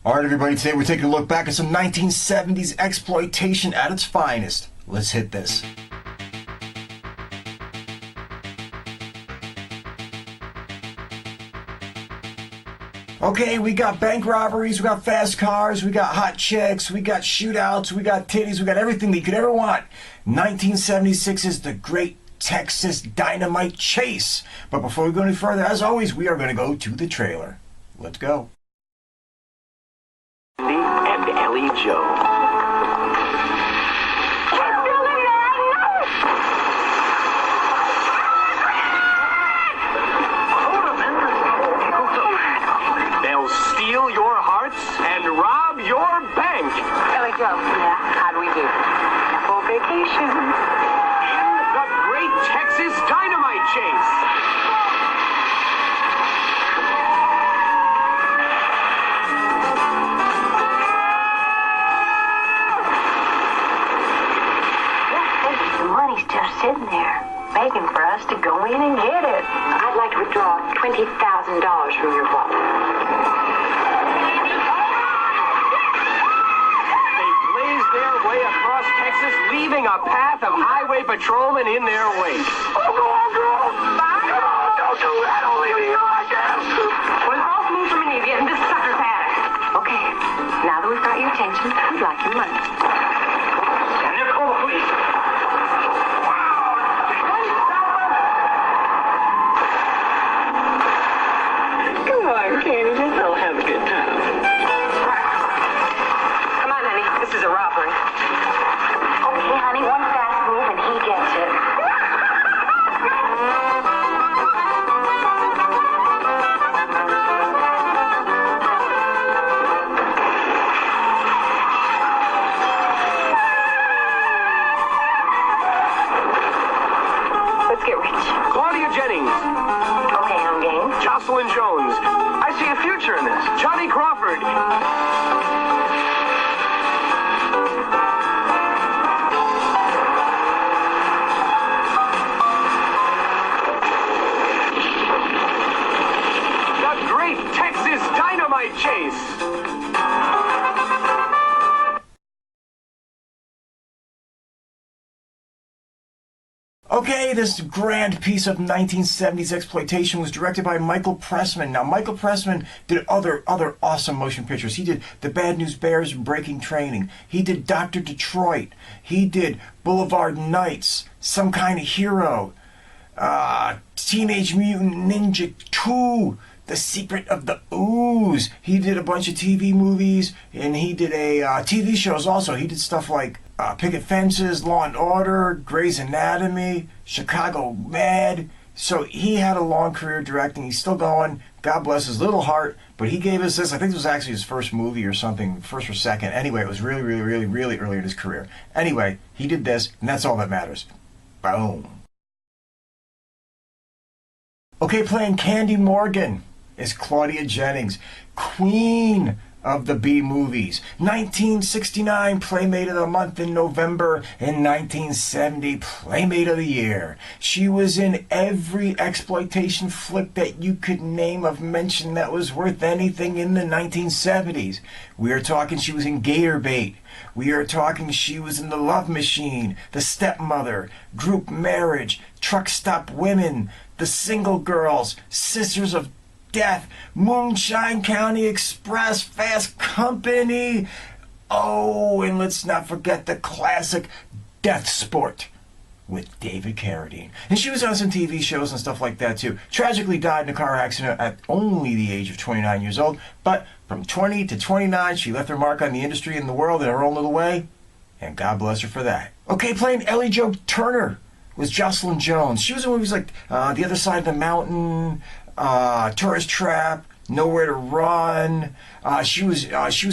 All right, everybody, today we're taking a look back at some 1970s exploitation at its finest. Let's hit this. Okay, we got bank robberies, we got fast cars, we got hot chicks, we got shootouts, we got titties, we got everything that you could ever want. 1976 is the Great Texas Dynamite Chase. But before we go any further, as always, we are going to go to the trailer. Let's go. And Ellie-Jo. They'll steal your hearts and rob your bank. Ellie-Jo, yeah, how do we do? Full vacation. In the Great Texas Dynamite Chase. Money's just sitting there, begging for us to go in and get it. I'd like to withdraw $20,000 from your wallet. They blaze their way across Texas, leaving a path of highway patrolmen in their wake. Oh, go on, girl. Bye. Oh, don't do that. Don't leave me like that. Well, false move from any of you, and this sucker's had it. Okay, now that we've got your attention, we'd like your money. And they're called the police. Come on, Candy, let's all have a good time. Come on, honey, this is a robbery. Okay, honey, one fast move and he gets it. Let's get rich. Claudia Jennings. Okay, I'm game. Jocelyn Jones. I see a future in this. Johnny Crawford. The Great Texas Dynamite Chase. Okay, this grand piece of 1970s exploitation was directed by Michael Pressman. Now, Michael Pressman did other awesome motion pictures. He did The Bad News Bears and Breaking Training. He did Dr. Detroit. He did Boulevard Nights, Some Kind of Hero, Teenage Mutant Ninja 2, The Secret of the Ooze. He did a bunch of TV movies, and he did TV shows also. He did stuff like Picket Fences, Law and Order, Grey's Anatomy, Chicago Med. So he had a long career directing. He's still going. God bless his little heart. But he gave us this. I think this was actually his first movie or something, first or second. Anyway, it was really early in his career. Anyway, he did this, and that's all that matters. Boom. Okay, playing Candy Morgan is Claudia Jennings, queen of the B movies. 1969 Playmate of the Month in November, and 1970 Playmate of the Year. She was in every exploitation flick that you could name of mention that was worth anything in the 1970s. We are talking she was in Gator Bait. We are talking she was in The Love Machine, The Stepmother, Group Marriage, Truck Stop Women, The Single Girls, Sisters of Death, Moonshine County Express, Fast Company. Oh, and let's not forget the classic Death Sport with David Carradine. And she was on some TV shows and stuff like that too. Tragically died in a car accident at only the age of 29 years old. But from 20 to 29, she left her mark on the industry and the world in her own little way. And God bless her for that. Okay, playing Ellie-Jo Turner was Jocelyn Jones. She was in movies like The Other Side of the Mountain, Tourist Trap, Nowhere to Run. She was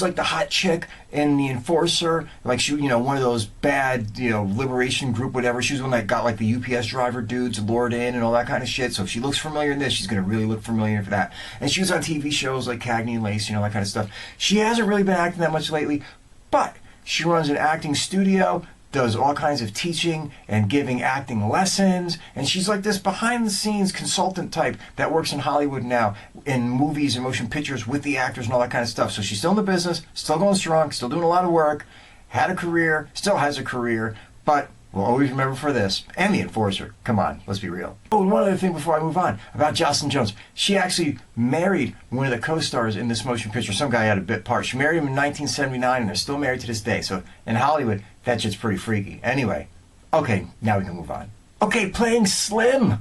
like the hot chick in The Enforcer, like she, one of those bad, liberation group, whatever. She was the one that got like the UPS driver dudes lured in and all that kind of shit. So if she looks familiar in this, she's gonna really look familiar for that. And she was on TV shows like Cagney and Lacey, that kind of stuff. She hasn't really been acting that much lately, but she runs an acting studio does all kinds of teaching and giving acting lessons, and she's like this behind-the-scenes consultant type that works in Hollywood now, in movies and motion pictures with the actors and all that kind of stuff. So she's still in the business, still going strong, still doing a lot of work, had a career, still has a career, but we'll always remember for this. And the Enforcer. Come on, let's be real. Oh, and one other thing before I move on about Jocelyn Jones. She actually married one of the co-stars in this motion picture. Some guy had a bit part. She married him in 1979, and they're still married to this day. So in Hollywood, that shit's pretty freaky. Anyway, okay, now we can move on. Okay, playing Slim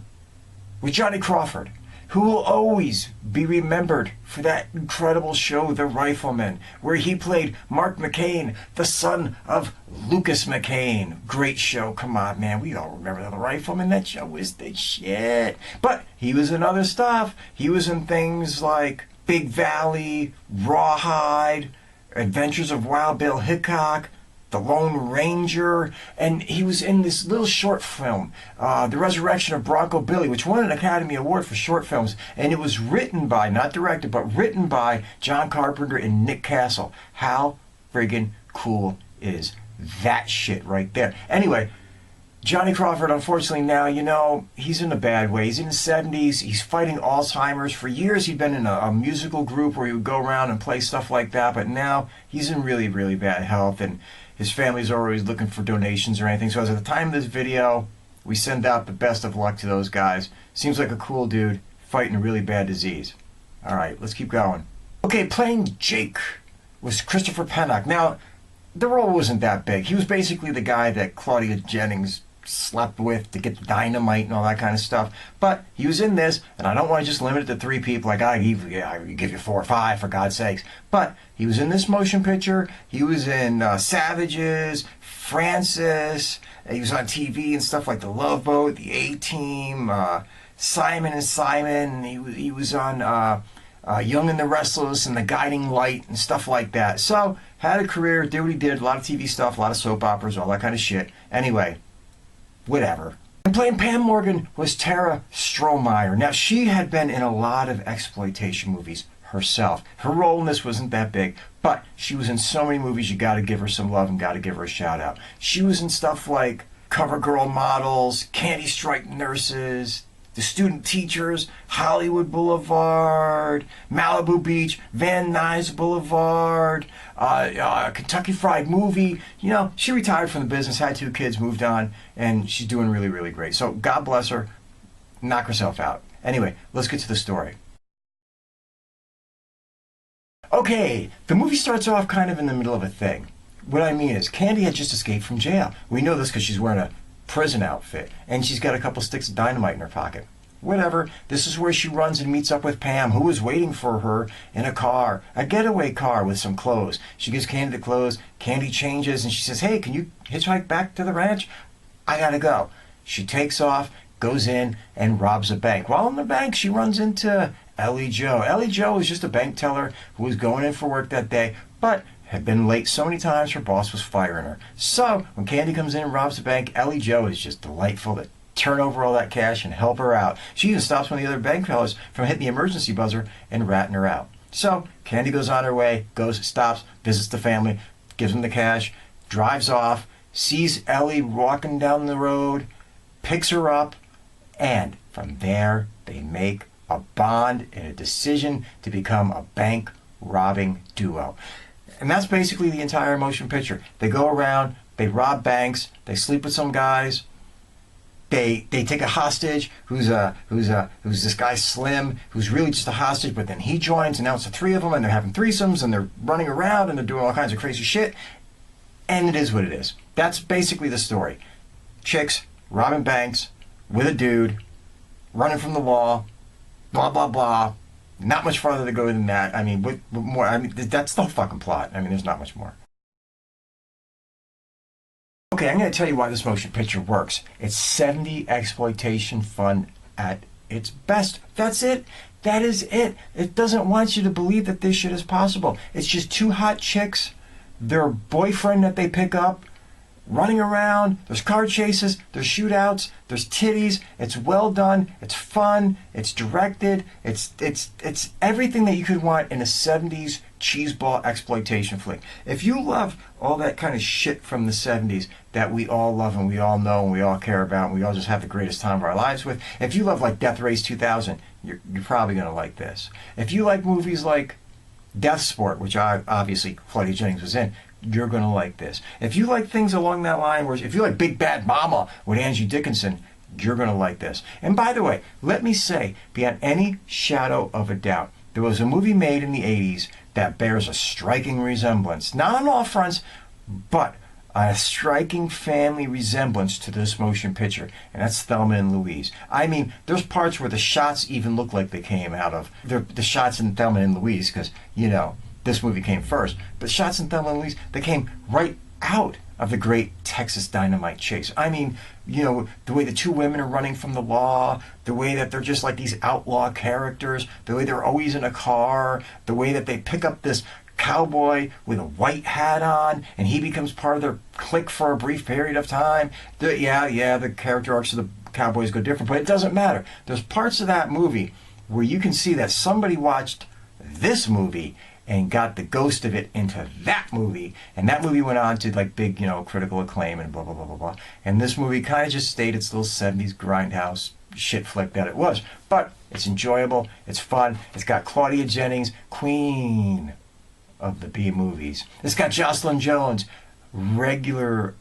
with Johnny Crawford, who will always be remembered for that incredible show, The Rifleman, where he played Mark McCain, the son of Lucas McCain. Great show. Come on, man. We all remember The Rifleman. That show was the shit. But he was in other stuff. He was in things like Big Valley, Rawhide, Adventures of Wild Bill Hickok, The Lone Ranger, and he was in this little short film, The Resurrection of Bronco Billy, which won an Academy Award for short films, and it was written by, not directed, but written by John Carpenter and Nick Castle. How friggin' cool is that shit right there? Anyway, Johnny Crawford, unfortunately now, you know, he's in a bad way. He's in his 70s. He's fighting Alzheimer's. For years, he'd been in a musical group where he would go around and play stuff like that, but now he's in really, really bad health, and his family's always looking for donations or anything. So as at the time of this video, we send out the best of luck to those guys. Seems like a cool dude fighting a really bad disease. All right, let's keep going. Okay, playing Jake was Christopher Pennock. Now, the role wasn't that big. He was basically the guy that Claudia Jennings slept with to get the dynamite and all that kind of stuff. But he was in this, and I don't want to just limit it to 3 people. Like, I give you 4 or 5, for God's sakes. But he was in this motion picture. He was in Savages, Francis. He was on TV and stuff like The Love Boat, The A-Team, Simon and Simon. He was on Young and the Restless and The Guiding Light and stuff like that. So, had a career, did what he did, a lot of TV stuff, a lot of soap operas, all that kind of shit. Anyway, whatever. And playing Pam Morgan was Tara Strohmeier. Now, she had been in a lot of exploitation movies herself. Her role in this wasn't that big, but she was in so many movies, you gotta give her some love and gotta give her a shout out. She was in stuff like Cover Girl Models, Candy Stripe Nurses, The Student Teachers, Hollywood Boulevard, Malibu Beach, Van Nuys Boulevard, Kentucky Fried Movie. You know, she retired from the business, had 2 kids, moved on, and she's doing really, really great. So God bless her. Knock herself out. Anyway, let's get to the story. Okay, the movie starts off kind of in the middle of a thing. What I mean is, Candy had just escaped from jail. We know this because she's wearing a prison outfit, and she's got a couple sticks of dynamite in her pocket. Whatever, this is where she runs and meets up with Pam, who is waiting for her in a car, a getaway car with some clothes. She gives Candy the clothes, Candy changes, and she says, hey, can you hitchhike back to the ranch? I gotta go. She takes off, goes in, and robs a bank. While in the bank, she runs into Ellie-Jo. Ellie-Jo is just a bank teller who was going in for work that day, but had been late so many times her boss was firing her. So when Candy comes in and robs the bank, Ellie-Jo is just delightful to turn over all that cash and help her out. She even stops one of the other bank tellers from hitting the emergency buzzer and ratting her out. So Candy goes on her way, stops, visits the family, gives them the cash, drives off, sees Ellie walking down the road, picks her up, and from there they make a bond and a decision to become a bank robbing duo. And that's basically the entire motion picture. They go around, they rob banks, they sleep with some guys, they take a hostage who's this guy Slim, who's really just a hostage, but then he joins, and now it's the 3 of them, and they're having threesomes, and they're running around, and they're doing all kinds of crazy shit, and it is what it is. That's basically the story. Chicks robbing banks with a dude, running from the law, blah, blah, blah. Not much farther to go than that. I mean, what more? I mean, that's the whole fucking plot. I mean, there's not much more. Okay, I'm going to tell you why this motion picture works. It's 70 exploitation fun at its best. That's it. That is it. It doesn't want you to believe that this shit is possible. It's just 2 hot chicks, their boyfriend that they pick up, running around. There's car chases, there's shootouts, there's titties. It's well done, it's fun, it's directed, it's everything that you could want in a 70s cheeseball exploitation flick. If you love all that kind of shit from the 70s that we all love and we all know and we all care about and we all just have the greatest time of our lives with, if you love like Death Race 2000, you're probably going to like this. If you like movies like Death Sport, which obviously Claudia Jennings was in, you're going to like this. If you like things along that line, where if you like Big Bad Mama with Angie Dickinson, you're going to like this. And by the way, let me say, beyond any shadow of a doubt, there was a movie made in the 80s that bears a striking resemblance, not on all fronts, but a striking family resemblance to this motion picture, and that's Thelma and Louise. I mean, there's parts where the shots even look like they came out of the shots in Thelma and Louise, because, you know, this movie came first, but shots in Thelma and Louise, they came right out of the Great Texas Dynamite Chase. I mean, you know, the way the two women are running from the law, the way that they're just like these outlaw characters, the way they're always in a car, the way that they pick up this cowboy with a white hat on, and he becomes part of their clique for a brief period of time. The character arcs of the cowboys go different, but it doesn't matter. There's parts of that movie where you can see that somebody watched this movie and got the ghost of it into that movie, and that movie went on to like big, you know, critical acclaim and blah blah blah blah blah. And this movie kind of just stayed its little 70s grindhouse shit flick that it was, but it's enjoyable, it's fun. It's got Claudia Jennings, queen of the B movies. It's got Jocelyn Jones, regular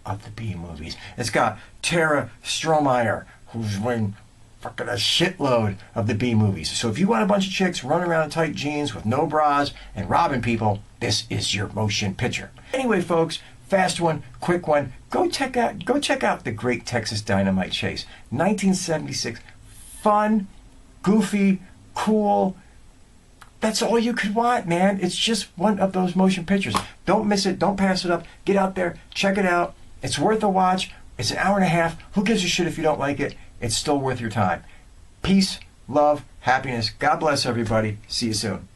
of the B movies. It's got Tara Strohmeier, who's winning fucking a shitload of the B movies. So if you want a bunch of chicks running around in tight jeans with no bras and robbing people, this is your motion picture. Anyway, folks, fast one, quick one. Go check out the Great Texas Dynamite Chase, 1976. Fun, goofy, cool. That's all you could want, man. It's just one of those motion pictures. Don't miss it. Don't pass it up. Get out there. Check it out. It's worth a watch. It's an hour and a half. Who gives a shit if you don't like it? It's still worth your time. Peace, love, happiness. God bless everybody. See you soon.